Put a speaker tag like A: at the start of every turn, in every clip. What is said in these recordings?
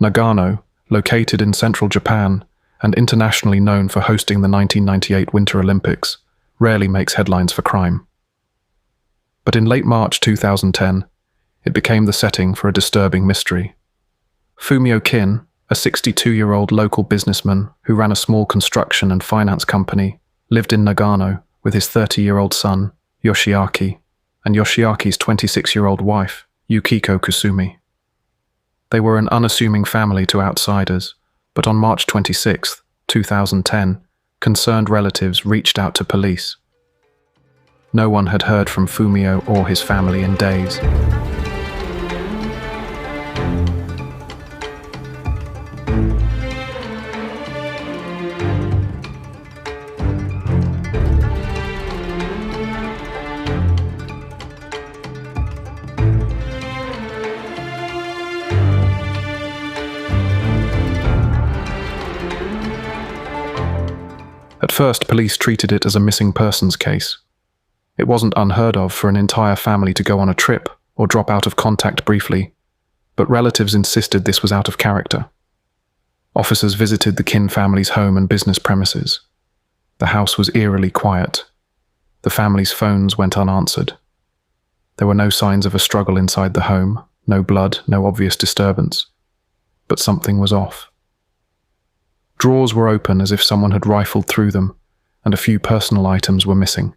A: Nagano, located in central Japan and internationally known for hosting the 1998 Winter Olympics, rarely makes headlines for crime. But in late March 2010, it became the setting for a disturbing mystery. Fumio Kin, a 62-year-old local businessman who ran a small construction and finance company, lived in Nagano with his 30-year-old son, Yoshiaki, and Yoshiaki's 26-year-old wife, Yukiko Kusumi. They were an unassuming family to outsiders, but on March 26, 2010, concerned relatives reached out to police. No one had heard from Fumio or his family in days. At first, police treated it as a missing persons case. It wasn't unheard of for an entire family to go on a trip or drop out of contact briefly, but relatives insisted this was out of character. Officers visited the Kin family's home and business premises. The house was eerily quiet. The family's phones went unanswered. There were no signs of a struggle inside the home, no blood, no obvious disturbance. But something was off. Drawers were open as if someone had rifled through them, and a few personal items were missing.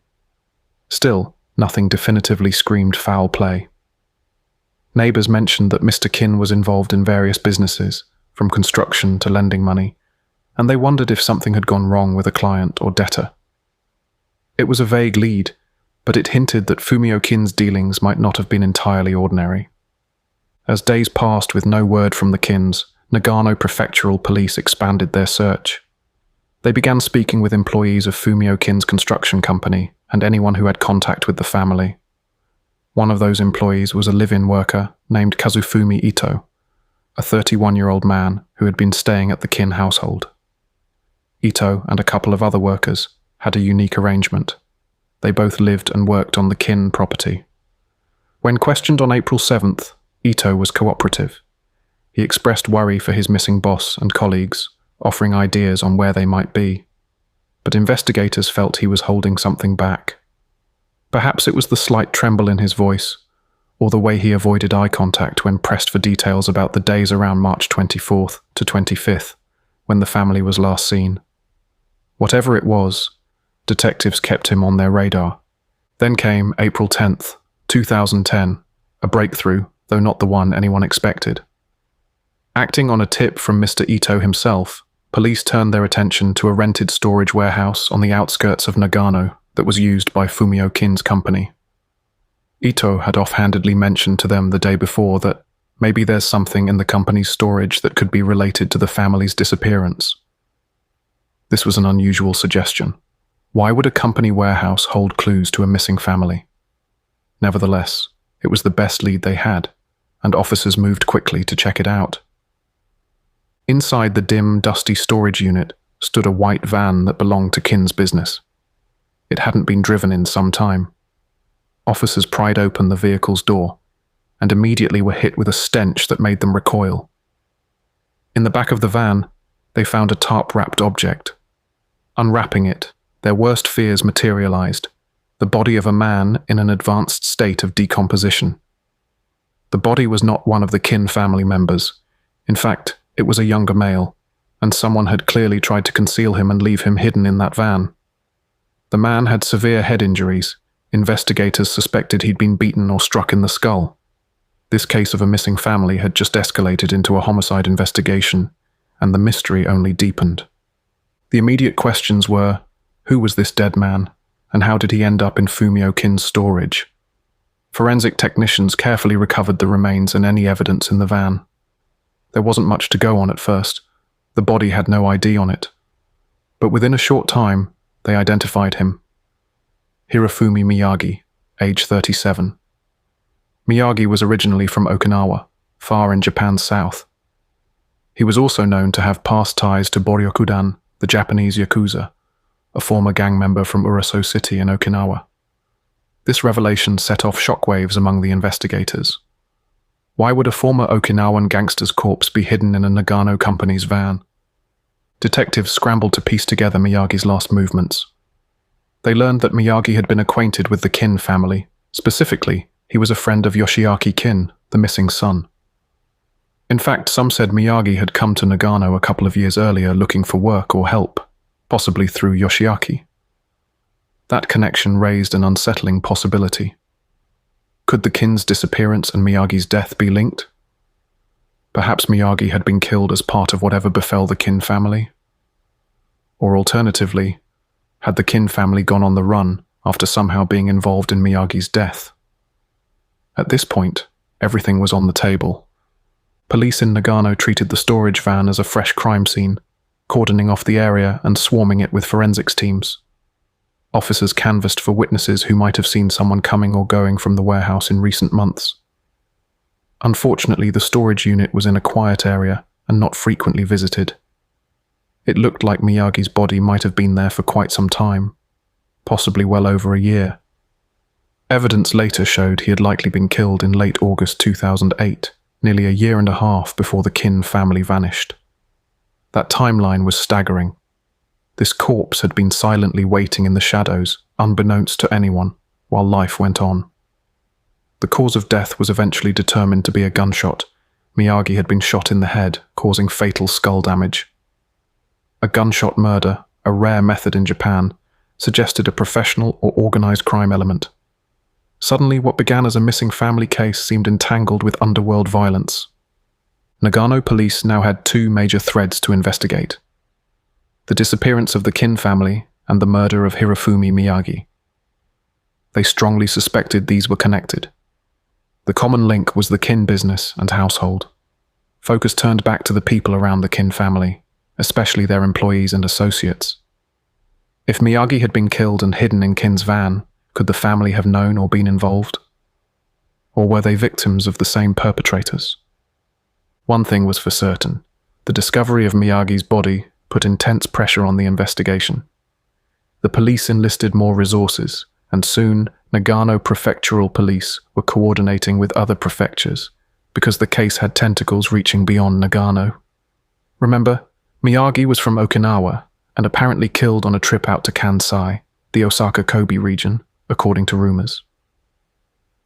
A: Still, nothing definitively screamed foul play. Neighbors mentioned that Mr. Kin was involved in various businesses, from construction to lending money, and they wondered if something had gone wrong with a client or debtor. It was a vague lead, but it hinted that Fumio Kin's dealings might not have been entirely ordinary. As days passed with no word from the Kins, Nagano Prefectural Police expanded their search. They began speaking with employees of Fumio Kin's construction company and anyone who had contact with the family. One of those employees was a live-in worker named Kazufumi Ito, a 31-year-old man who had been staying at the Kin household. Ito and a couple of other workers had a unique arrangement. They both lived and worked on the Kin property. When questioned on April 7th, Ito was cooperative. He expressed worry for his missing boss and colleagues, offering ideas on where they might be. But investigators felt he was holding something back. Perhaps it was the slight tremble in his voice, or the way he avoided eye contact when pressed for details about the days around March 24th to 25th, when the family was last seen. Whatever it was, detectives kept him on their radar. Then came April 10th, 2010, a breakthrough, though not the one anyone expected. Acting on a tip from Mr. Ito himself, police turned their attention to a rented storage warehouse on the outskirts of Nagano that was used by Fumio Kin's company. Ito had offhandedly mentioned to them the day before that maybe there's something in the company's storage that could be related to the family's disappearance. This was an unusual suggestion. Why would a company warehouse hold clues to a missing family? Nevertheless, it was the best lead they had, and officers moved quickly to check it out. Inside the dim, dusty storage unit stood a white van that belonged to Kin's business. It hadn't been driven in some time. Officers pried open the vehicle's door and immediately were hit with a stench that made them recoil. In the back of the van, they found a tarp-wrapped object. Unwrapping it, their worst fears materialized: the body of a man in an advanced state of decomposition. The body was not one of the Kin family members. In fact, it was a younger male, and someone had clearly tried to conceal him and leave him hidden in that van. The man had severe head injuries. Investigators suspected he'd been beaten or struck in the skull. This case of a missing family had just escalated into a homicide investigation, and the mystery only deepened. The immediate questions were, who was this dead man, and how did he end up in Fumio Kin's storage? Forensic technicians carefully recovered the remains and any evidence in the van. There wasn't much to go on at first. The body had no ID on it. But within a short time, they identified him. Hirofumi Miyagi, age 37. Miyagi was originally from Okinawa, far in Japan's south. He was also known to have past ties to Boryokudan, the Japanese Yakuza, a former gang member from Uraso City in Okinawa. This revelation set off shockwaves among the investigators. Why would a former Okinawan gangster's corpse be hidden in a Nagano company's van? Detectives scrambled to piece together Miyagi's last movements. They learned that Miyagi had been acquainted with the Kin family. Specifically, he was a friend of Yoshiaki Kin, the missing son. In fact, some said Miyagi had come to Nagano a couple of years earlier looking for work or help, possibly through Yoshiaki. That connection raised an unsettling possibility. Could the Kin's disappearance and Miyagi's death be linked? Perhaps Miyagi had been killed as part of whatever befell the Kin family? Or alternatively, had the Kin family gone on the run after somehow being involved in Miyagi's death? At this point, everything was on the table. Police in Nagano treated the storage van as a fresh crime scene, cordoning off the area and swarming it with forensics teams. Officers canvassed for witnesses who might have seen someone coming or going from the warehouse in recent months. Unfortunately, the storage unit was in a quiet area and not frequently visited. It looked like Miyagi's body might have been there for quite some time, possibly well over a year. Evidence later showed he had likely been killed in late August 2008, nearly a year and a half before the Kin family vanished. That timeline was staggering. This corpse had been silently waiting in the shadows, unbeknownst to anyone, while life went on. The cause of death was eventually determined to be a gunshot. Miyagi had been shot in the head, causing fatal skull damage. A gunshot murder, a rare method in Japan, suggested a professional or organized crime element. Suddenly, what began as a missing family case seemed entangled with underworld violence. Nagano police now had two major threads to investigate: the disappearance of the Kin family and the murder of Hirofumi Miyagi. They strongly suspected these were connected. The common link was the Kin business and household. Focus turned back to the people around the Kin family, especially their employees and associates. If Miyagi had been killed and hidden in Kin's van, could the family have known or been involved? Or were they victims of the same perpetrators? One thing was for certain: the discovery of Miyagi's body put intense pressure on the investigation. The police enlisted more resources, and soon Nagano prefectural police were coordinating with other prefectures, because the case had tentacles reaching beyond Nagano. Remember, Miyagi was from Okinawa, and apparently killed on a trip out to Kansai, the Osaka-Kobe region, according to rumors.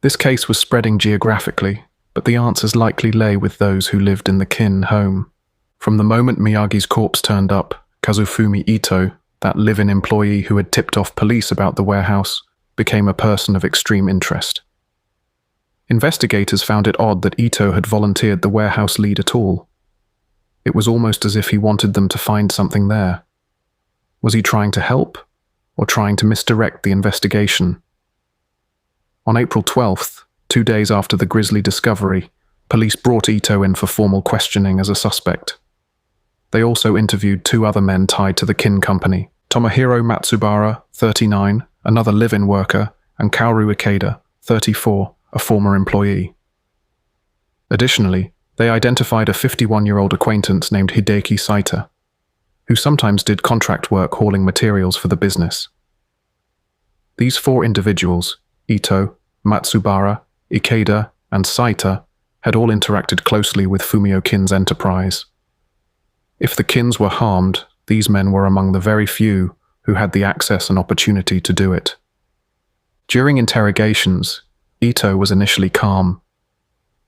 A: This case was spreading geographically, but the answers likely lay with those who lived in the Kin home. From the moment Miyagi's corpse turned up, Kazufumi Ito, that live-in employee who had tipped off police about the warehouse, became a person of extreme interest. Investigators found it odd that Ito had volunteered the warehouse lead at all. It was almost as if he wanted them to find something there. Was he trying to help, or trying to misdirect the investigation? On April 12th, 2 days after the grisly discovery, police brought Ito in for formal questioning as a suspect. They also interviewed two other men tied to the Kin company: Tomohiro Matsubara, 39, another live-in worker, and Kaoru Ikeda, 34, a former employee. Additionally, they identified a 51-year-old acquaintance named Hideki Saita, who sometimes did contract work hauling materials for the business. These four individuals, Ito, Matsubara, Ikeda, and Saita, had all interacted closely with Fumio Kin's enterprise. If the Kins were harmed, these men were among the very few who had the access and opportunity to do it. During interrogations, Ito was initially calm.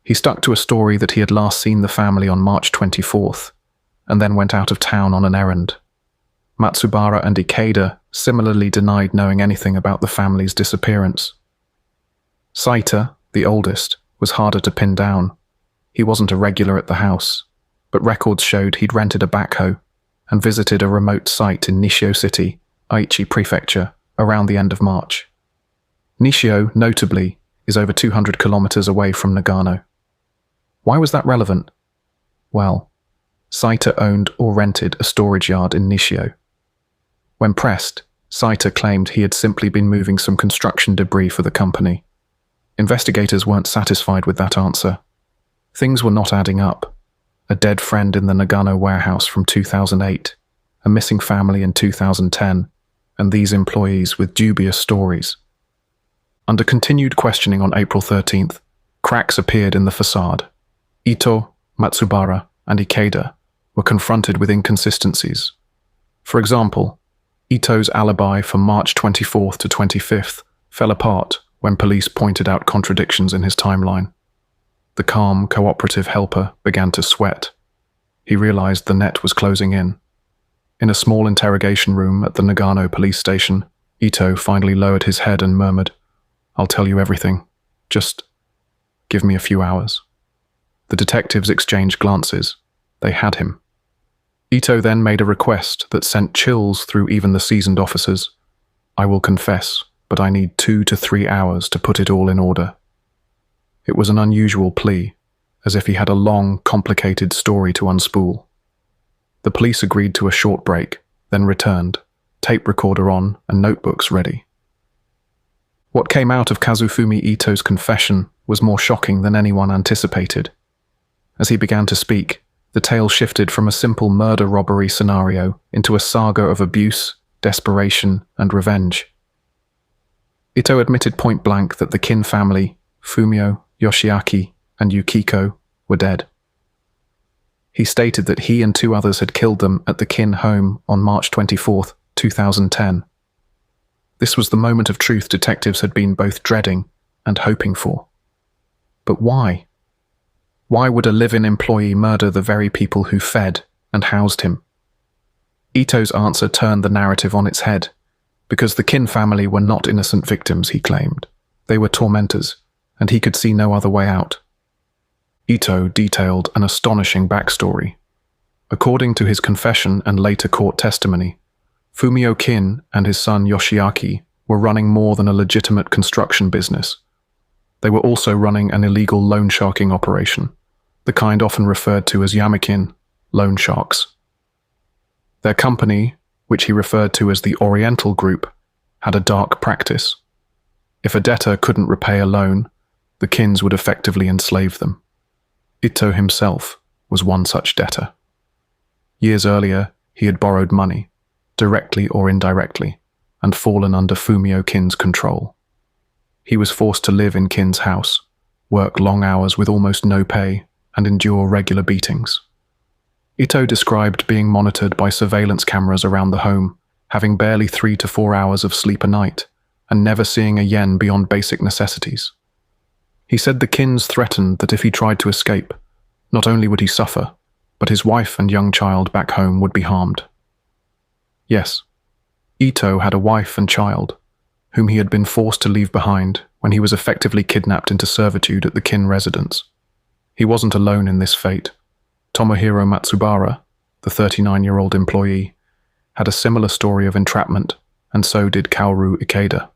A: He stuck to a story that he had last seen the family on March 24th, and then went out of town on an errand. Matsubara and Ikeda similarly denied knowing anything about the family's disappearance. Saita, the oldest, was harder to pin down. He wasn't a regular at the house, but records showed he'd rented a backhoe and visited a remote site in Nishio City, Aichi Prefecture, around the end of March. Nishio, notably, is over 200 kilometers away from Nagano. Why was that relevant? Well, Saita owned or rented a storage yard in Nishio. When pressed, Saita claimed he had simply been moving some construction debris for the company. Investigators weren't satisfied with that answer. Things were not adding up. A dead friend in the Nagano warehouse from 2008, a missing family in 2010, and these employees with dubious stories. Under continued questioning on April 13th, cracks appeared in the facade. Ito, Matsubara, and Ikeda were confronted with inconsistencies. For example, Ito's alibi for March 24th to 25th fell apart when police pointed out contradictions in his timeline. The calm, cooperative helper began to sweat. He realized the net was closing in. In a small interrogation room at the Nagano police station, Ito finally lowered his head and murmured, "I'll tell you everything. Just give me a few hours." The detectives exchanged glances. They had him. Ito then made a request that sent chills through even the seasoned officers. "I will confess, but I need 2 to 3 hours to put it all in order." It was an unusual plea, as if he had a long, complicated story to unspool. The police agreed to a short break, then returned, tape recorder on and notebooks ready. What came out of Kazufumi Ito's confession was more shocking than anyone anticipated. As he began to speak, the tale shifted from a simple murder-robbery scenario into a saga of abuse, desperation, and revenge. Ito admitted point-blank that the Kin family, Fumio, Yoshiaki, and Yukiko, were dead. He stated that he and 2 others had killed them at the Kin home on March 24th, 2010. This was the moment of truth detectives had been both dreading and hoping for. But why? Why would a live-in employee murder the very people who fed and housed him? Ito's answer turned the narrative on its head, because the Kin family were not innocent victims, he claimed. They were tormentors, and he could see no other way out. Ito detailed an astonishing backstory. According to his confession and later court testimony, Fumio Kin and his son Yoshiaki were running more than a legitimate construction business. They were also running an illegal loan sharking operation, the kind often referred to as yamakin, loan sharks. Their company, which he referred to as the Oriental Group, had a dark practice. If a debtor couldn't repay a loan, the Kins would effectively enslave them. Ito himself was one such debtor. Years earlier, he had borrowed money, directly or indirectly, and fallen under Fumio Kin's control. He was forced to live in Kin's house, work long hours with almost no pay, and endure regular beatings. Ito described being monitored by surveillance cameras around the home, having barely 3 to 4 hours of sleep a night, and never seeing a yen beyond basic necessities. He said the Kins threatened that if he tried to escape, not only would he suffer, but his wife and young child back home would be harmed. Yes, Ito had a wife and child, whom he had been forced to leave behind when he was effectively kidnapped into servitude at the Kin residence. He wasn't alone in this fate. Tomohiro Matsubara, the 39-year-old employee, had a similar story of entrapment, and so did Kaoru Ikeda.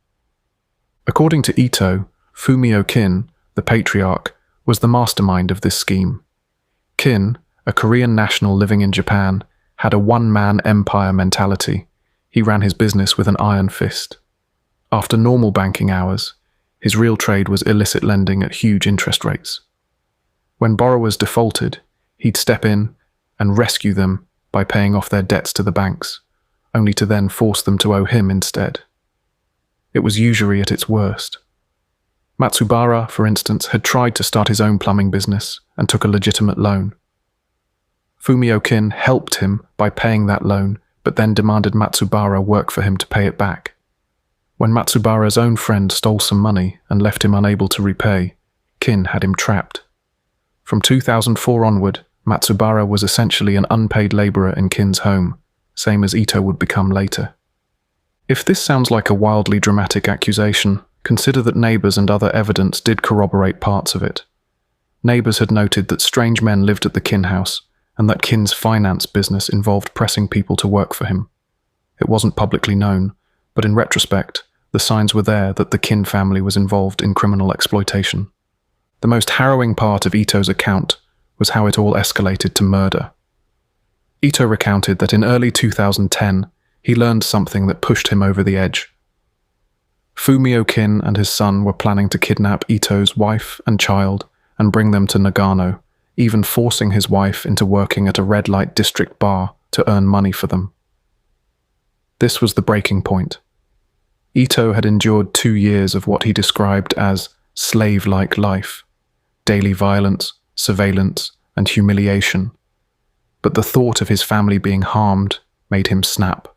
A: According to Ito, Fumio Kin, the patriarch, was the mastermind of this scheme. Kin, a Korean national living in Japan, had a one-man empire mentality. He ran his business with an iron fist. After normal banking hours, his real trade was illicit lending at huge interest rates. When borrowers defaulted, he'd step in and rescue them by paying off their debts to the banks, only to then force them to owe him instead. It was usury at its worst. Matsubara, for instance, had tried to start his own plumbing business and took a legitimate loan. Fumio Kin helped him by paying that loan, but then demanded Matsubara work for him to pay it back. When Matsubara's own friend stole some money and left him unable to repay, Kin had him trapped. From 2004 onward, Matsubara was essentially an unpaid laborer in Kin's home, same as Ito would become later. If this sounds like a wildly dramatic accusation, consider that neighbors and other evidence did corroborate parts of it. Neighbors had noted that strange men lived at the Kin house, and that Kin's finance business involved pressing people to work for him. It wasn't publicly known, but in retrospect, the signs were there that the Kin family was involved in criminal exploitation. The most harrowing part of Ito's account was how it all escalated to murder. Ito recounted that in early 2010, he learned something that pushed him over the edge. Fumio Kin and his son were planning to kidnap Ito's wife and child and bring them to Nagano, even forcing his wife into working at a red light district bar to earn money for them. This was the breaking point. Ito had endured 2 years of what he described as slave-like life, daily violence, surveillance, and humiliation. But the thought of his family being harmed made him snap.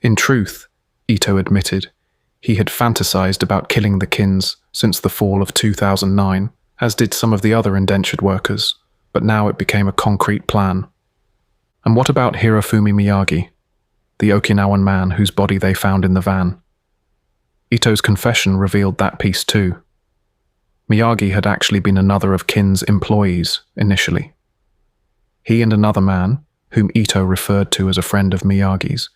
A: In truth, Ito admitted, he had fantasized about killing the Kins since the fall of 2009, as did some of the other indentured workers, but now it became a concrete plan. And what about Hirofumi Miyagi, the Okinawan man whose body they found in the van? Ito's confession revealed that piece too. Miyagi had actually been another of Kin's employees initially. He and another man, whom Ito referred to as a friend of Miyagi's,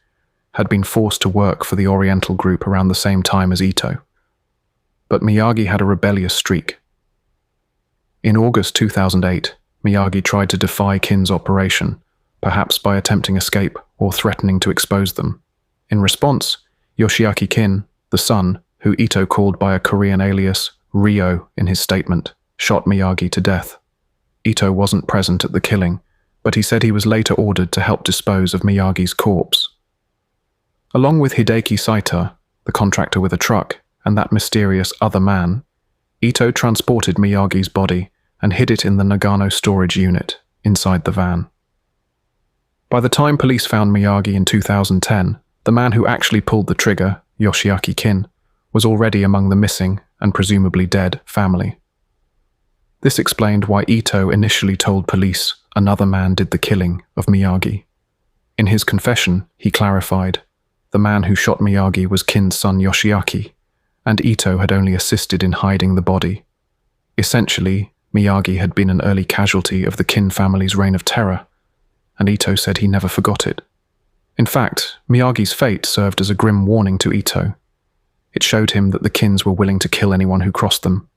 A: had been forced to work for the Oriental group around the same time as Ito. But Miyagi had a rebellious streak. In August 2008, Miyagi tried to defy Kin's operation, perhaps by attempting escape or threatening to expose them. In response, Yoshiaki Kin, the son, who Ito called by a Korean alias, Ryo, in his statement, shot Miyagi to death. Ito wasn't present at the killing, but he said he was later ordered to help dispose of Miyagi's corpse. Along with Hideki Saito, the contractor with a truck, and that mysterious other man, Ito transported Miyagi's body and hid it in the Nagano storage unit inside the van. By the time police found Miyagi in 2010, the man who actually pulled the trigger, Yoshiaki Kin, was already among the missing and presumably dead family. This explained why Ito initially told police another man did the killing of Miyagi. In his confession, he clarified, the man who shot Miyagi was Kin's son Yoshiaki, and Ito had only assisted in hiding the body. Essentially, Miyagi had been an early casualty of the Kin family's reign of terror, and Ito said he never forgot it. In fact, Miyagi's fate served as a grim warning to Ito. It showed him that the Kins were willing to kill anyone who crossed them.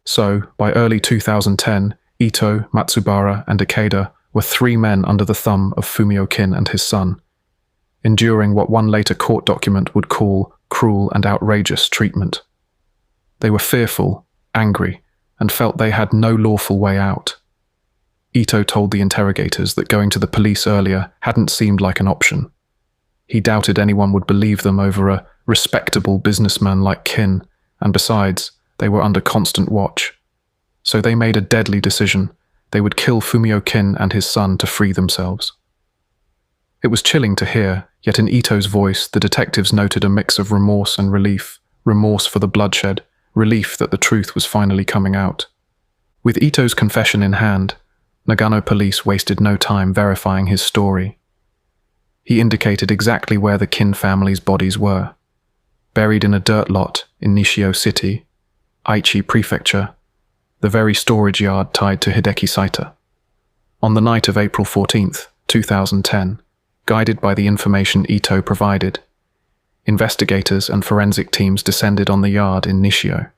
A: So, by early 2010, Ito, Matsubara, and Ikeda were three men under the thumb of Fumio Kin and his son, enduring what one later court document would call cruel and outrageous treatment. They were fearful, angry, and felt they had no lawful way out. Ito told the interrogators that going to the police earlier hadn't seemed like an option. He doubted anyone would believe them over a respectable businessman like Kin, and besides, they were under constant watch. So they made a deadly decision. They would kill Fumio Kin and his son to free themselves. It was chilling to hear, yet in Ito's voice the detectives noted a mix of remorse and relief, remorse for the bloodshed, relief that the truth was finally coming out. With Ito's confession in hand, Nagano police wasted no time verifying his story. He indicated exactly where the Kin family's bodies were, buried in a dirt lot in Nishio City, Aichi Prefecture, the very storage yard tied to Hideki Saito. On the night of April 14th, 2010, guided by the information Ito provided, investigators and forensic teams descended on the yard in Nishio.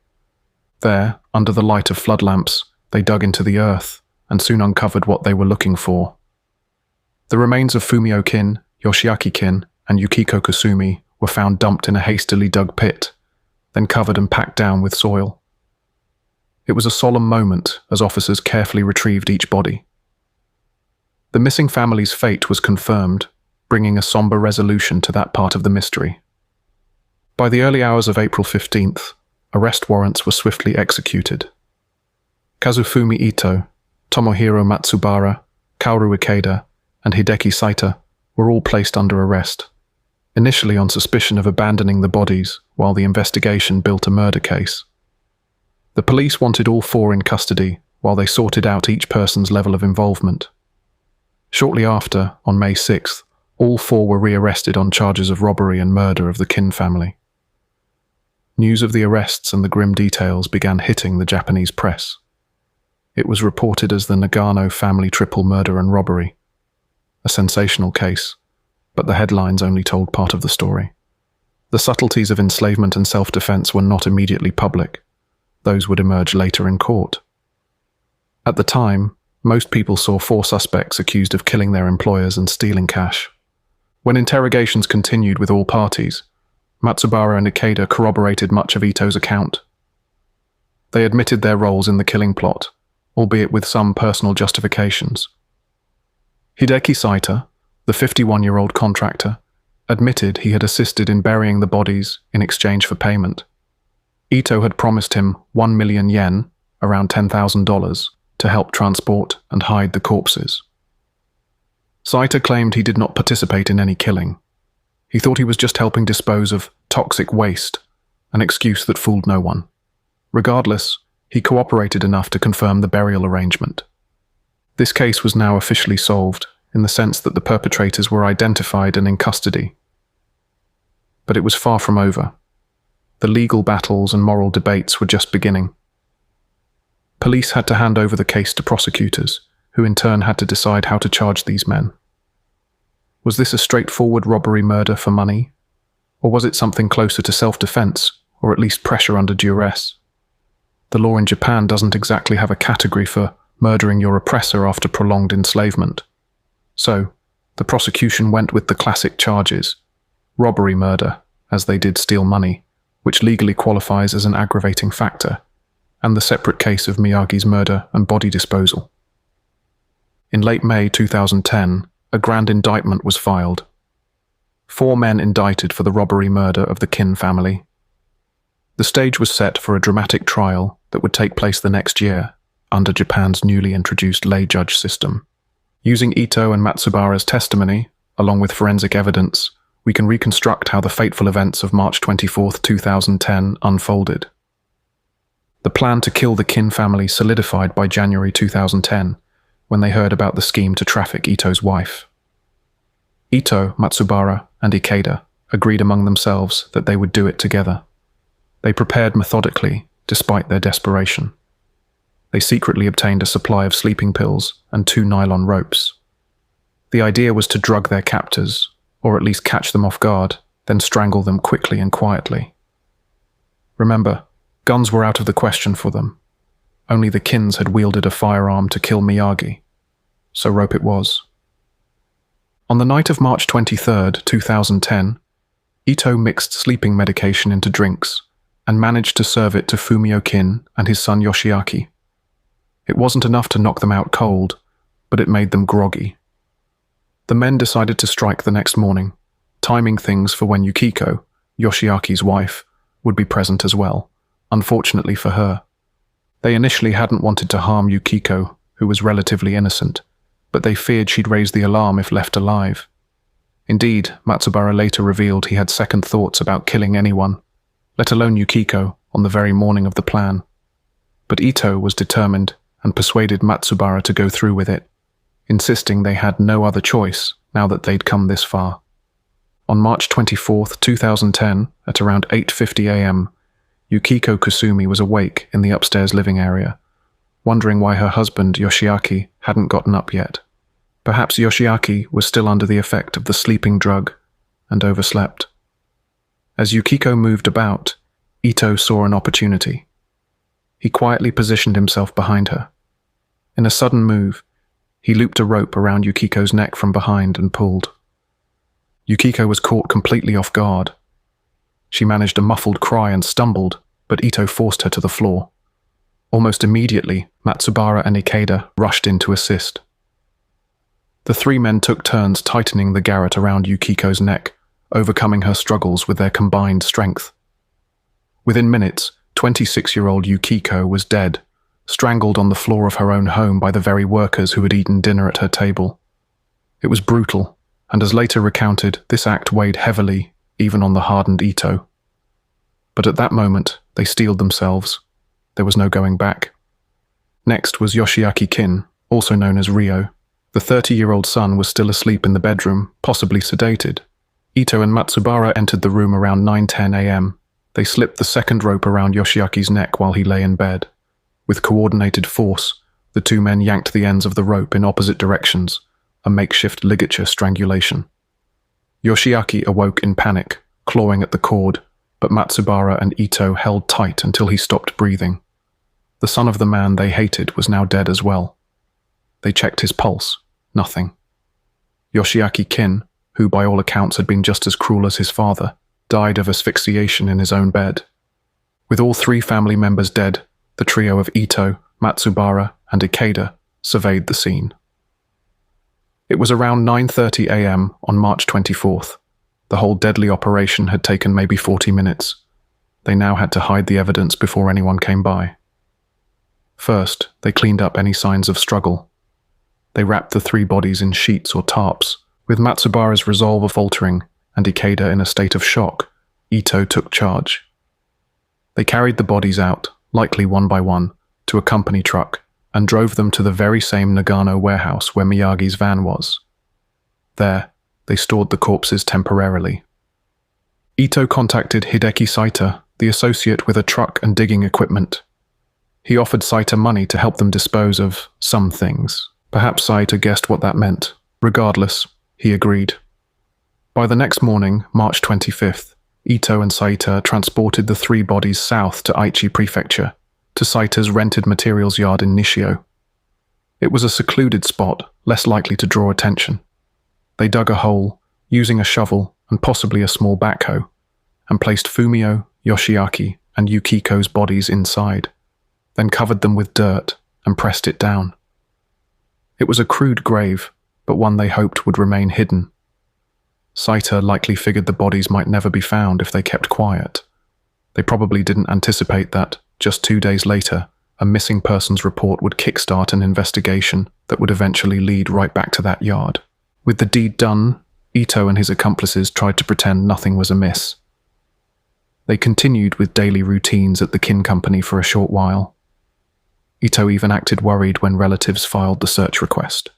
A: There, under the light of flood lamps, they dug into the earth and soon uncovered what they were looking for. The remains of Fumio Kin, Yoshiaki Kin, and Yukiko Kasumi were found dumped in a hastily dug pit, then covered and packed down with soil. It was a solemn moment as officers carefully retrieved each body. The missing family's fate was confirmed, bringing a somber resolution to that part of the mystery. By the early hours of April 15th, arrest warrants were swiftly executed. Kazufumi Ito, Tomohiro Matsubara, Kaoru Ikeda, and Hideki Saito were all placed under arrest, initially on suspicion of abandoning the bodies while the investigation built a murder case. The police wanted all four in custody while they sorted out each person's level of involvement. Shortly after, on May 6th, all four were rearrested on charges of robbery and murder of the Kin family. News of the arrests and the grim details began hitting the Japanese press. It was reported as the Nagano family triple murder and robbery. A sensational case, but the headlines only told part of the story. The subtleties of enslavement and self-defense were not immediately public. Those would emerge later in court. At the time, most people saw four suspects accused of killing their employers and stealing cash. When interrogations continued with all parties, Matsubara and Ikeda corroborated much of Ito's account. They admitted their roles in the killing plot, albeit with some personal justifications. Hideki Saito, the 51-year-old contractor, admitted he had assisted in burying the bodies in exchange for payment. Ito had promised him 1 million yen, around $10,000, to to help transport and hide the corpses. Saito claimed he did not participate in any killing. He thought he was just helping dispose of toxic waste, an excuse that fooled no one. Regardless, he cooperated enough to confirm the burial arrangement. This case was now officially solved, in the sense that the perpetrators were identified and in custody. But it was far from over. The legal battles and moral debates were just beginning. Police had to hand over the case to prosecutors, who in turn had to decide how to charge these men. Was this a straightforward robbery murder for money? Or was it something closer to self-defense, or at least pressure under duress? The law in Japan doesn't exactly have a category for murdering your oppressor after prolonged enslavement. So, the prosecution went with the classic charges: robbery murder, as they did steal money, which legally qualifies as an aggravating factor, and the separate case of Miyagi's murder and body disposal. In late May 2010, a grand indictment was filed. 4 men indicted for the robbery murder of the Kin family. The stage was set for a dramatic trial that would take place the next year, under Japan's newly introduced lay judge system. Using Ito and Matsubara's testimony, along with forensic evidence, we can reconstruct how the fateful events of March 24, 2010 unfolded. The plan to kill the Kin family solidified by January 2010, when they heard about the scheme to traffic Ito's wife. Ito, Matsubara, and Ikeda agreed among themselves that they would do it together. They prepared methodically, despite their desperation. They secretly obtained a supply of sleeping pills and 2 nylon ropes. The idea was to drug their captors, or at least catch them off guard, then strangle them quickly and quietly. Remember, guns were out of the question for them. Only the Kins had wielded a firearm to kill Miyagi, so rope it was. On the night of March 23, 2010, Ito mixed sleeping medication into drinks and managed to serve it to Fumio Kin and his son Yoshiaki. It wasn't enough to knock them out cold, but it made them groggy. The men decided to strike the next morning, timing things for when Yukiko, Yoshiaki's wife, would be present as well, unfortunately for her. They initially hadn't wanted to harm Yukiko, who was relatively innocent, but they feared she'd raise the alarm if left alive. Indeed, Matsubara later revealed he had second thoughts about killing anyone, let alone Yukiko, on the very morning of the plan. But Ito was determined and persuaded Matsubara to go through with it, insisting they had no other choice now that they'd come this far. On March 24, 2010, at around 8:50 a.m., Yukiko Kusumi was awake in the upstairs living area, wondering why her husband Yoshiaki hadn't gotten up yet. Perhaps Yoshiaki was still under the effect of the sleeping drug and overslept. As Yukiko moved about, Ito saw an opportunity. He quietly positioned himself behind her. In a sudden move, he looped a rope around Yukiko's neck from behind and pulled. Yukiko was caught completely off guard. She managed a muffled cry and stumbled, but Ito forced her to the floor. Almost immediately, Matsubara and Ikeda rushed in to assist. The 3 men took turns tightening the garrote around Yukiko's neck, overcoming her struggles with their combined strength. Within minutes, 26-year-old Yukiko was dead, strangled on the floor of her own home by the very workers who had eaten dinner at her table. It was brutal, and as later recounted, this act weighed heavily, even on the hardened Ito. But at that moment, they steeled themselves. There was no going back. Next was Yoshiaki Kin, also known as Ryo. The 30-year-old son was still asleep in the bedroom, possibly sedated. Ito and Matsubara entered the room around 9:10 a.m. They slipped the second rope around Yoshiaki's neck while he lay in bed. With coordinated force, the 2 men yanked the ends of the rope in opposite directions, a makeshift ligature strangulation. Yoshiaki awoke in panic, clawing at the cord, but Matsubara and Ito held tight until he stopped breathing. The son of the man they hated was now dead as well. They checked his pulse. Nothing. Yoshiaki Kin, who by all accounts had been just as cruel as his father, died of asphyxiation in his own bed. With all 3 family members dead, the trio of Ito, Matsubara, and Ikeda surveyed the scene. It was around 9:30 a.m. on March 24th. The whole deadly operation had taken maybe 40 minutes. They now had to hide the evidence before anyone came by. First, they cleaned up any signs of struggle. They wrapped the 3 bodies in sheets or tarps. With Matsubara's resolve faltering and Ikeda in a state of shock, Ito took charge. They carried the bodies out, likely one by one, to a company truck and drove them to the very same Nagano warehouse where Miyagi's van was. There, they stored the corpses temporarily. Ito contacted Hideki Saita, the associate with a truck and digging equipment. He offered Saita money to help them dispose of some things. Perhaps Saita guessed what that meant. Regardless, he agreed. By the next morning, March 25th, Ito and Saita transported the 3 bodies south to Aichi Prefecture, to Saita's rented materials yard in Nishio. It was a secluded spot, less likely to draw attention. They dug a hole, using a shovel and possibly a small backhoe, and placed Fumio, Yoshiaki, and Yukiko's bodies inside, then covered them with dirt and pressed it down. It was a crude grave, but one they hoped would remain hidden. Saita likely figured the bodies might never be found if they kept quiet. They probably didn't anticipate that, just 2 days later, a missing persons report would kickstart an investigation that would eventually lead right back to that yard. With the deed done, Ito and his accomplices tried to pretend nothing was amiss. They continued with daily routines at the kin company for a short while. Ito even acted worried when relatives filed the search request.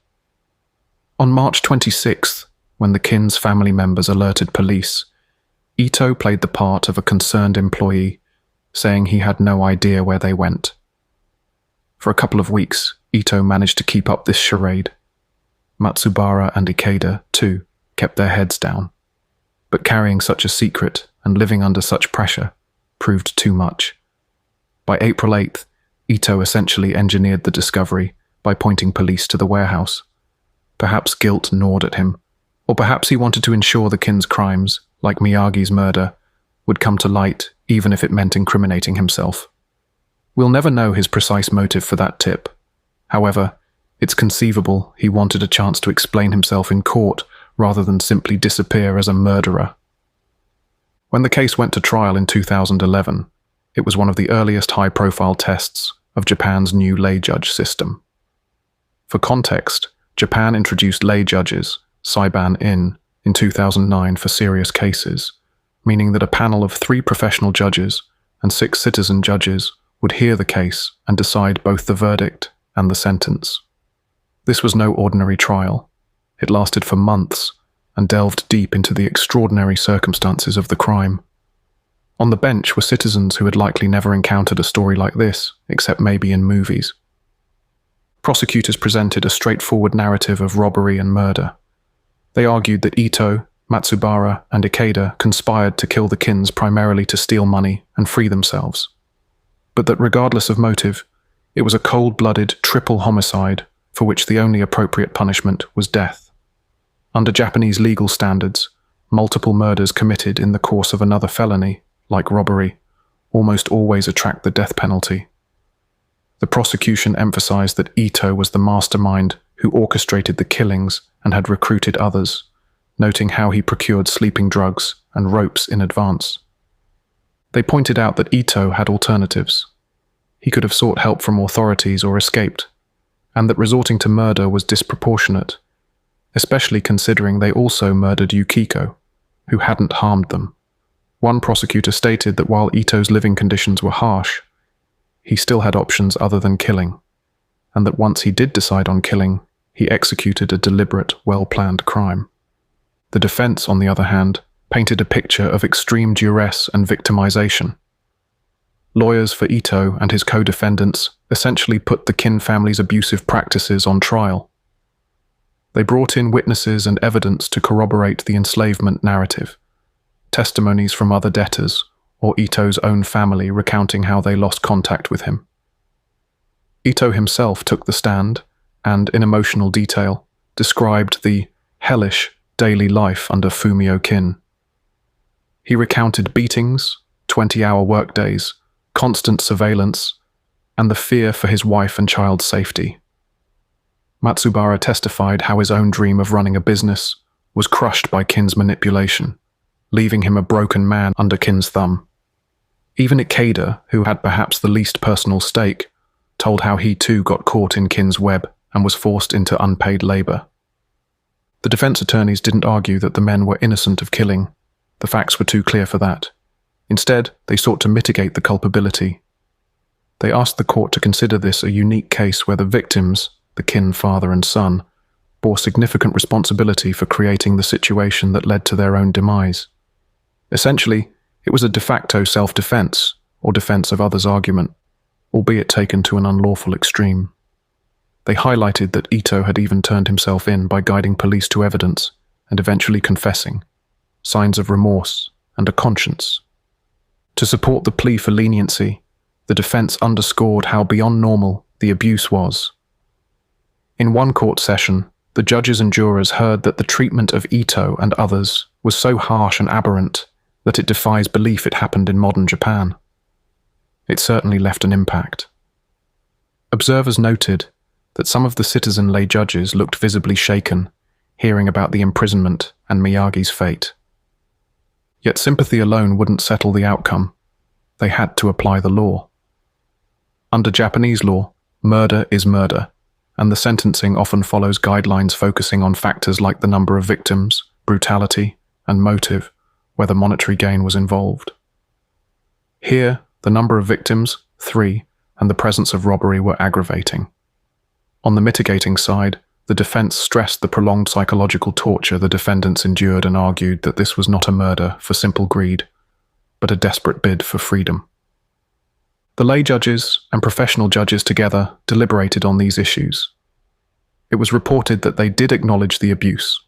A: On March 26th, when the kin's family members alerted police, Ito played the part of a concerned employee, saying he had no idea where they went. For a couple of weeks, Ito managed to keep up this charade. Matsubara and Ikeda, too, kept their heads down. But carrying such a secret and living under such pressure proved too much. By April 8th, Ito essentially engineered the discovery by pointing police to the warehouse. Perhaps guilt gnawed at him, or perhaps he wanted to ensure the kin's crimes, like Miyagi's murder, would come to light even if it meant incriminating himself. We'll never know his precise motive for that tip. However, it's conceivable he wanted a chance to explain himself in court rather than simply disappear as a murderer. When the case went to trial in 2011, it was one of the earliest high-profile tests of Japan's new lay judge system. For context, Japan introduced lay judges, Saiban in 2009 for serious cases, meaning that a panel of 3 professional judges and 6 citizen judges would hear the case and decide both the verdict and the sentence. This was no ordinary trial. It lasted for months and delved deep into the extraordinary circumstances of the crime. On the bench were citizens who had likely never encountered a story like this, except maybe in movies. Prosecutors presented a straightforward narrative of robbery and murder. They argued that Ito, Matsubara, and Ikeda conspired to kill the kins primarily to steal money and free themselves, but that regardless of motive, it was a cold-blooded triple homicide for which the only appropriate punishment was death. Under Japanese legal standards, multiple murders committed in the course of another felony, like robbery, almost always attract the death penalty. The prosecution emphasized that Ito was the mastermind who orchestrated the killings and had recruited others, noting how he procured sleeping drugs and ropes in advance. They pointed out that Ito had alternatives. He could have sought help from authorities or escaped, and that resorting to murder was disproportionate, especially considering they also murdered Yukiko, who hadn't harmed them. One prosecutor stated that while Ito's living conditions were harsh, he still had options other than killing, and that once he did decide on killing, he executed a deliberate, well-planned crime. The defense, on the other hand, painted a picture of extreme duress and victimization. Lawyers for Ito and his co-defendants essentially put the kin family's abusive practices on trial. They brought in witnesses and evidence to corroborate the enslavement narrative, testimonies from other debtors, or Ito's own family recounting how they lost contact with him. Ito himself took the stand and, in emotional detail, described the hellish daily life under Fumio Kin. He recounted beatings, 20-hour workdays, constant surveillance, and the fear for his wife and child's safety. Matsubara testified how his own dream of running a business was crushed by Kin's manipulation, leaving him a broken man under Kin's thumb. Even Ikeda, who had perhaps the least personal stake, told how he too got caught in Kin's web and was forced into unpaid labor. The defense attorneys didn't argue that the men were innocent of killing. The facts were too clear for that. Instead, they sought to mitigate the culpability. They asked the court to consider this a unique case where the victims, the Kin father and son, bore significant responsibility for creating the situation that led to their own demise. Essentially, it was a de facto self-defense, or defense of others' argument, albeit taken to an unlawful extreme. They highlighted that Ito had even turned himself in by guiding police to evidence and eventually confessing, signs of remorse and a conscience. To support the plea for leniency, the defense underscored how beyond normal the abuse was. In one court session, the judges and jurors heard that the treatment of Ito and others was so harsh and aberrant that it defies belief it happened in modern Japan. It certainly left an impact. Observers noted that some of the citizen lay judges looked visibly shaken, hearing about the imprisonment and Miyagi's fate. Yet sympathy alone wouldn't settle the outcome. They had to apply the law. Under Japanese law, murder is murder, and the sentencing often follows guidelines focusing on factors like the number of victims, brutality, and motive, whether monetary gain was involved. Here, the number of victims, 3, and the presence of robbery were aggravating. On the mitigating side, the defense stressed the prolonged psychological torture the defendants endured and argued that this was not a murder for simple greed, but a desperate bid for freedom. The lay judges and professional judges together deliberated on these issues. It was reported that they did acknowledge the abuse.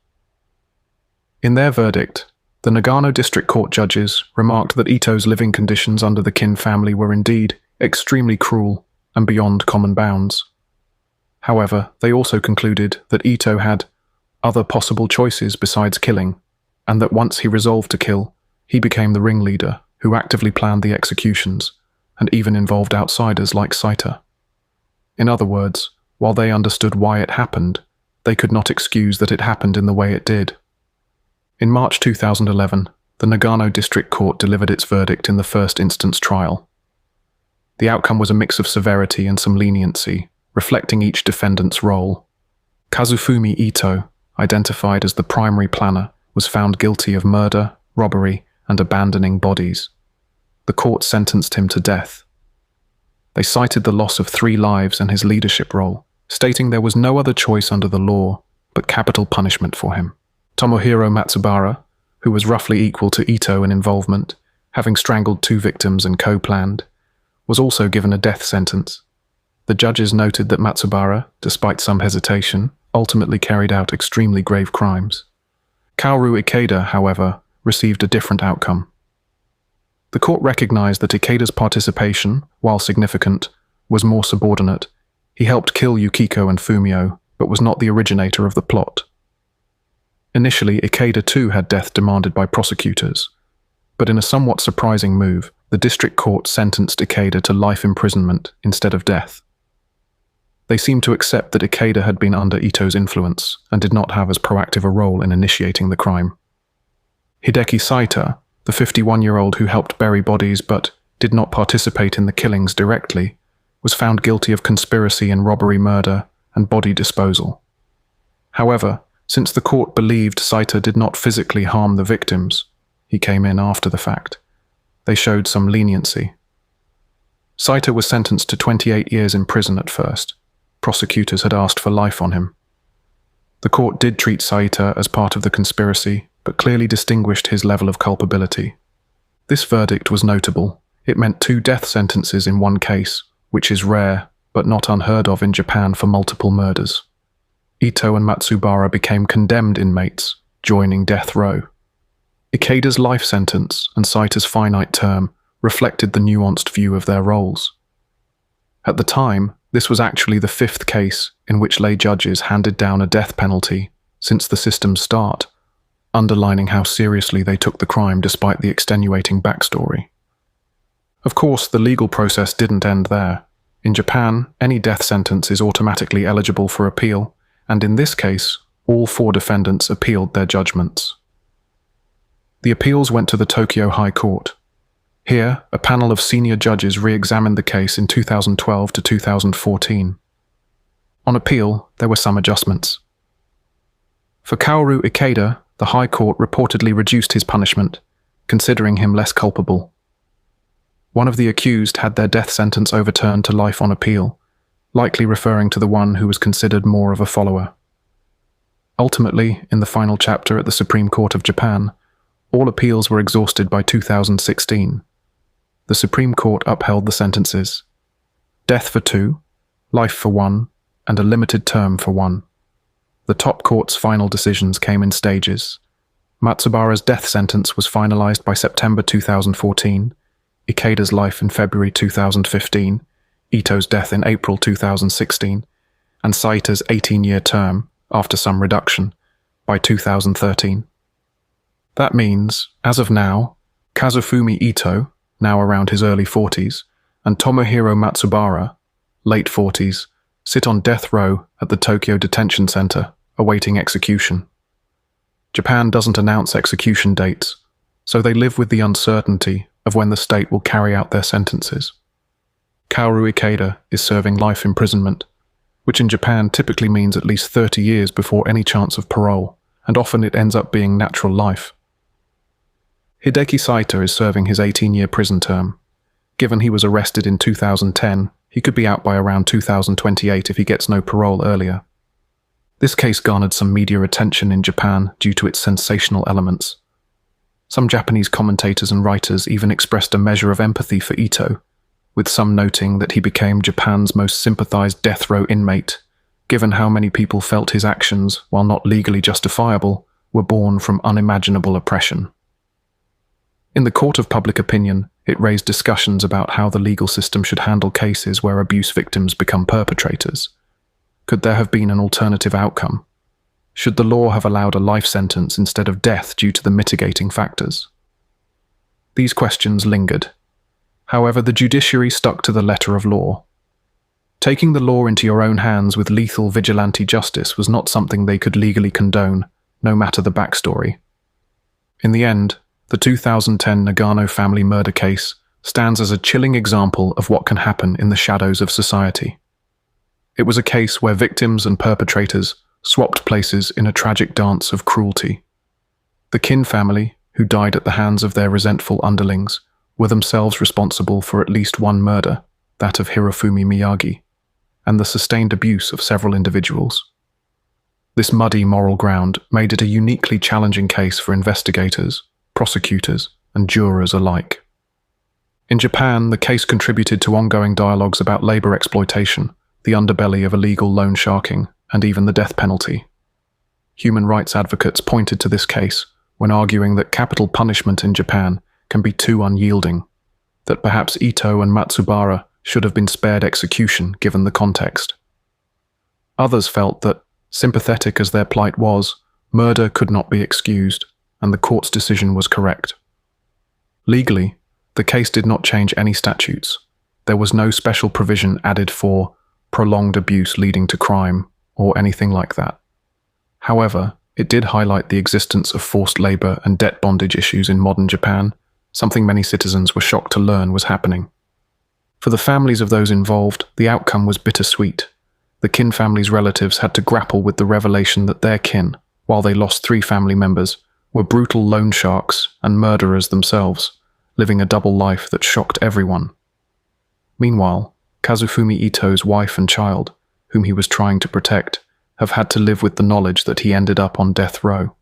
A: In their verdict, the Nagano District Court judges remarked that Ito's living conditions under the Kin family were indeed extremely cruel and beyond common bounds. However, they also concluded that Ito had other possible choices besides killing, and that once he resolved to kill, he became the ringleader who actively planned the executions and even involved outsiders like Saito. In other words, while they understood why it happened, they could not excuse that it happened in the way it did. In March 2011, the Nagano District Court delivered its verdict in the first instance trial. The outcome was a mix of severity and some leniency, reflecting each defendant's role. Kazufumi Ito, identified as the primary planner, was found guilty of murder, robbery, and abandoning bodies. The court sentenced him to death. They cited the loss of 3 lives and his leadership role, stating there was no other choice under the law but capital punishment for him. Tomohiro Matsubara, who was roughly equal to Ito in involvement, having strangled 2 victims and co-planned, was also given a death sentence. The judges noted that Matsubara, despite some hesitation, ultimately carried out extremely grave crimes. Kaoru Ikeda, however, received a different outcome. The court recognized that Ikeda's participation, while significant, was more subordinate. He helped kill Yukiko and Fumio, but was not the originator of the plot. Initially, Ikeda too had death demanded by prosecutors, but in a somewhat surprising move, the district court sentenced Ikeda to life imprisonment instead of death. They seemed to accept that Ikeda had been under Ito's influence and did not have as proactive a role in initiating the crime. Hideki Saito, the 51-year-old who helped bury bodies but did not participate in the killings directly, was found guilty of conspiracy in robbery, murder, and body disposal. However, since the court believed Saito did not physically harm the victims, he came in after the fact, they showed some leniency. Saito was sentenced to 28 years in prison at first. Prosecutors had asked for life on him. The court did treat Saito as part of the conspiracy, but clearly distinguished his level of culpability. This verdict was notable. It meant 2 death sentences in one case, which is rare, but not unheard of in Japan for multiple murders. Ito and Matsubara became condemned inmates, joining death row. Ikeda's life sentence and Saito's finite term reflected the nuanced view of their roles. At the time, this was actually the 5th case in which lay judges handed down a death penalty since the system's start, underlining how seriously they took the crime despite the extenuating backstory. Of course, the legal process didn't end there. In Japan, any death sentence is automatically eligible for appeal, and in this case, all 4 defendants appealed their judgments. The appeals went to the Tokyo High Court. Here, a panel of senior judges re-examined the case in 2012 to 2014. On appeal, there were some adjustments. For Kaoru Ikeda, the High Court reportedly reduced his punishment, considering him less culpable. One of the accused had their death sentence overturned to life on appeal, likely referring to the one who was considered more of a follower. Ultimately, in the final chapter at the Supreme Court of Japan, all appeals were exhausted by 2016. The Supreme Court upheld the sentences: death for 2, life for 1, and a limited term for 1. The top court's final decisions came in stages. Matsubara's death sentence was finalized by September 2014, Ikeda's life in February 2015, Ito's death in April 2016, and Saita's 18-year term, after some reduction, by 2013. That means, as of now, Kazufumi Ito, now around his early 40s, and Tomohiro Matsubara, late 40s, sit on death row at the Tokyo Detention Center, awaiting execution. Japan doesn't announce execution dates, so they live with the uncertainty of when the state will carry out their sentences. Kaoru Ikeda is serving life imprisonment, which in Japan typically means at least 30 years before any chance of parole, and often it ends up being natural life. Hideki Saita is serving his 18-year prison term. Given he was arrested in 2010, he could be out by around 2028 if he gets no parole earlier. This case garnered some media attention in Japan due to its sensational elements. Some Japanese commentators and writers even expressed a measure of empathy for Ito, with some noting that he became Japan's most sympathized death row inmate, given how many people felt his actions, while not legally justifiable, were born from unimaginable oppression. In the court of public opinion, it raised discussions about how the legal system should handle cases where abuse victims become perpetrators. Could there have been an alternative outcome? Should the law have allowed a life sentence instead of death due to the mitigating factors? These questions lingered. However, the judiciary stuck to the letter of law. Taking the law into your own hands with lethal vigilante justice was not something they could legally condone, no matter the backstory. In the end, the 2010 Nagano family murder case stands as a chilling example of what can happen in the shadows of society. It was a case where victims and perpetrators swapped places in a tragic dance of cruelty. The Kin family, who died at the hands of their resentful underlings, were themselves responsible for at least one murder, that of Hirofumi Miyagi, and the sustained abuse of several individuals. This muddy moral ground made it a uniquely challenging case for investigators, prosecutors, and jurors alike. In Japan, the case contributed to ongoing dialogues about labor exploitation, the underbelly of illegal loan sharking, and even the death penalty. Human rights advocates pointed to this case when arguing that capital punishment in Japan can be too unyielding, that perhaps Ito and Matsubara should have been spared execution given the context. Others felt that, sympathetic as their plight was, murder could not be excused, and the court's decision was correct. Legally, the case did not change any statutes. There was no special provision added for prolonged abuse leading to crime, or anything like that. However, it did highlight the existence of forced labor and debt bondage issues in modern Japan, something many citizens were shocked to learn was happening. For the families of those involved, the outcome was bittersweet. The Kin family's relatives had to grapple with the revelation that their kin, while they lost 3 family members, were brutal loan sharks and murderers themselves, living a double life that shocked everyone. Meanwhile, Kazufumi Ito's wife and child, whom he was trying to protect, have had to live with the knowledge that he ended up on death row.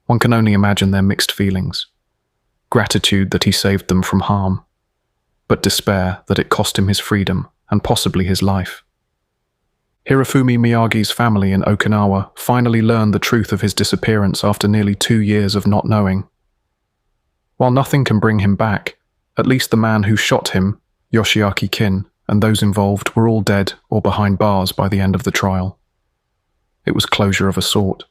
A: One can only imagine their mixed feelings. Gratitude that he saved them from harm, but despair that it cost him his freedom and possibly his life. Hirofumi Miyagi's family in Okinawa finally learned the truth of his disappearance after nearly 2 years of not knowing. While nothing can bring him back, at least the man who shot him, Yoshiaki Kin, and those involved were all dead or behind bars by the end of the trial. It was closure of a sort.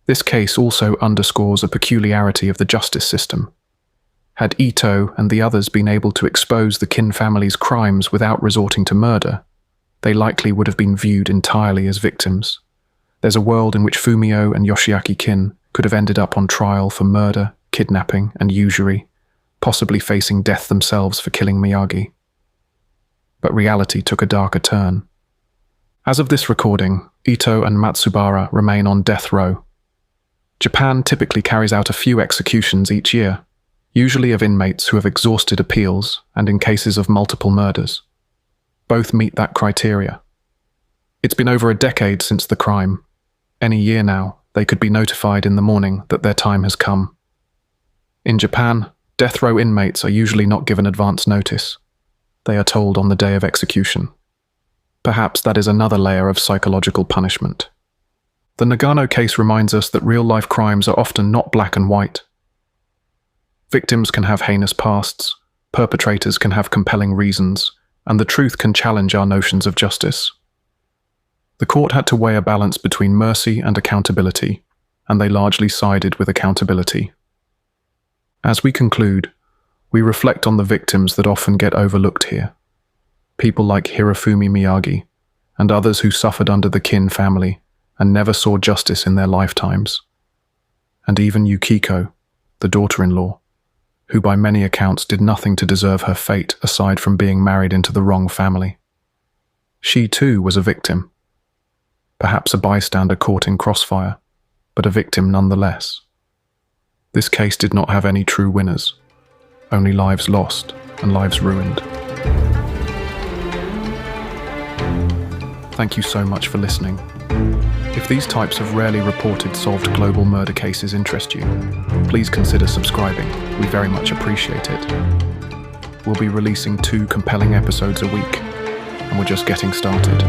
A: This case also underscores a peculiarity of the justice system. Had Ito and the others been able to expose the Kin family's crimes without resorting to murder, they likely would have been viewed entirely as victims. There's a world in which Fumio and Yoshiaki Kin could have ended up on trial for murder, kidnapping, and usury, possibly facing death themselves for killing Miyagi. But reality took a darker turn. As of this recording, Ito and Matsubara remain on death row. Japan typically carries out a few executions each year, usually of inmates who have exhausted appeals and in cases of multiple murders. Both meet that criteria. It's been over a decade since the crime. Any year now, they could be notified in the morning that their time has come. In Japan, death row inmates are usually not given advance notice. They are told on the day of execution. Perhaps that is another layer of psychological punishment. The Nagano case reminds us that real-life crimes are often not black and white. Victims can have heinous pasts, perpetrators can have compelling reasons, and the truth can challenge our notions of justice. The court had to weigh a balance between mercy and accountability, and they largely sided with accountability. As we conclude, we reflect on the victims that often get overlooked here. People like Hirofumi Miyagi, and others who suffered under the Kin family and never saw justice in their lifetimes. And even Yukiko, the daughter-in-law, who by many accounts did nothing to deserve her fate aside from being married into the wrong family. She too was a victim. Perhaps a bystander caught in crossfire, but a victim nonetheless. This case did not have any true winners, only lives lost and lives ruined. Thank you so much for listening. If these types of rarely reported solved global murder cases interest you, please consider subscribing. We very much appreciate it. We'll be releasing 2 compelling episodes a week, and we're just getting started.